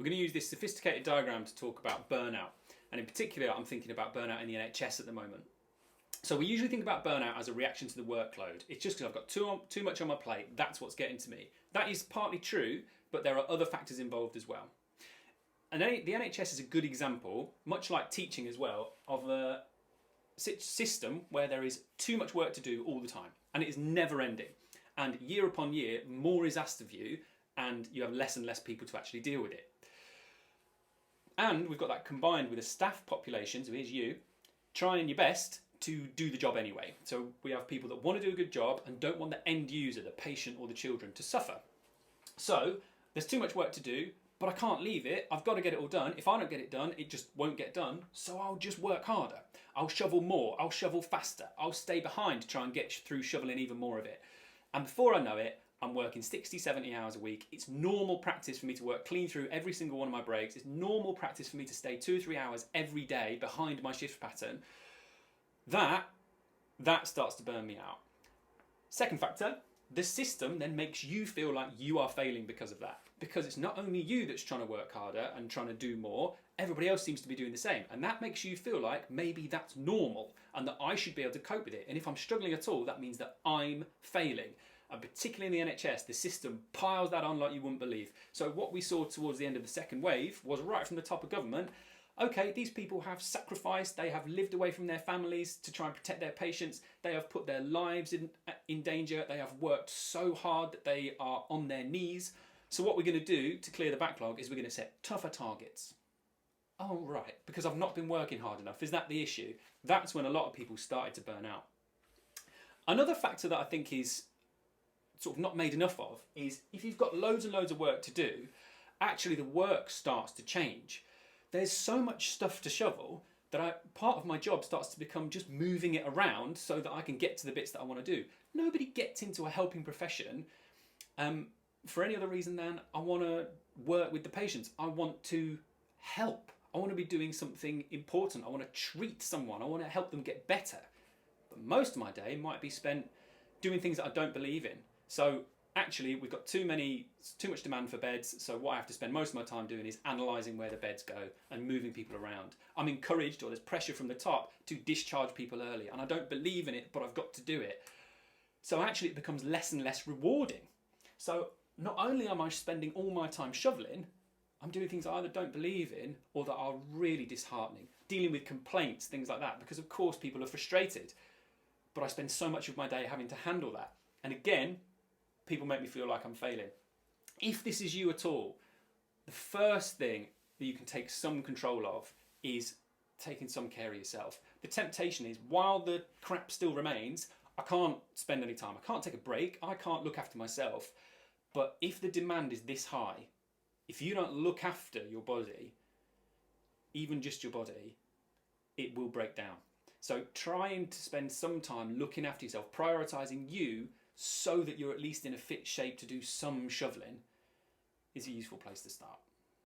we're going to use this sophisticated diagram to talk about burnout. And in particular, I'm thinking about burnout in the NHS at the moment. So we usually think about burnout as a reaction to the workload. It's just because I've got too much on my plate, that's what's getting to me. That is partly true, but there are other factors involved as well. And the NHS is a good example, much like teaching as well, of a system where there is too much work to do all the time, and it is never ending. And year upon year, more is asked of you, and you have less and less people to actually deal with it. And we've got that combined with a staff population, so here's you, trying your best to do the job anyway. So we have people that want to do a good job and don't want the end user, the patient or the children, to suffer. So there's too much work to do, but I can't leave it. I've got to get it all done. If I don't get it done, it just won't get done. So I'll just work harder. I'll shovel more. I'll shovel faster. I'll stay behind to try and get through shoveling even more of it. And before I know it, I'm working 60, 70 hours a week. It's normal practice for me to work clean through every single one of my breaks. It's normal practice for me to stay 2 or 3 hours every day behind my shift pattern. That starts to burn me out. Second factor, the system then makes you feel like you are failing because of that. Because it's not only you that's trying to work harder and trying to do more, everybody else seems to be doing the same. And that makes you feel like maybe that's normal and that I should be able to cope with it. And if I'm struggling at all, that means that I'm failing. And particularly in the NHS, the system piles that on like you wouldn't believe. So what we saw towards the end of the second wave was right from the top of government. Okay, these people have sacrificed, they have lived away from their families to try and protect their patients, they have put their lives in danger, they have worked so hard that they are on their knees. So what we're going to do to clear the backlog is we're going to set tougher targets. Oh right, because I've not been working hard enough. Is that the issue? That's when a lot of people started to burn out. Another factor that I think is sort of not made enough of is if you've got loads and loads of work to do, actually the work starts to change. There's so much stuff to shovel that part of my job starts to become just moving it around so that I can get to the bits that I want to do. Nobody gets into a helping profession for any other reason than I want to work with the patients. I want to help. I want to be doing something important. I want to treat someone. I want to help them get better. But most of my day might be spent doing things that I don't believe in. So actually, we've got too much demand for beds, so what I have to spend most of my time doing is analysing where the beds go and moving people around. I'm encouraged, or there's pressure from the top, to discharge people early, and I don't believe in it, but I've got to do it. So actually it becomes less and less rewarding. So not only am I spending all my time shoveling, I'm doing things I either don't believe in or that are really disheartening. Dealing with complaints, things like that, because of course people are frustrated. But I spend so much of my day having to handle that. And again, people make me feel like I'm failing. If this is you at all, the first thing that you can take some control of is taking some care of yourself. The temptation is, while the crap still remains, I can't spend any time. I can't take a break. I can't look after myself. But if the demand is this high, if you don't look after your body, even just your body, it will break down. So trying to spend some time looking after yourself, prioritising you so that you're at least in a fit shape to do some shoveling is a useful place to start.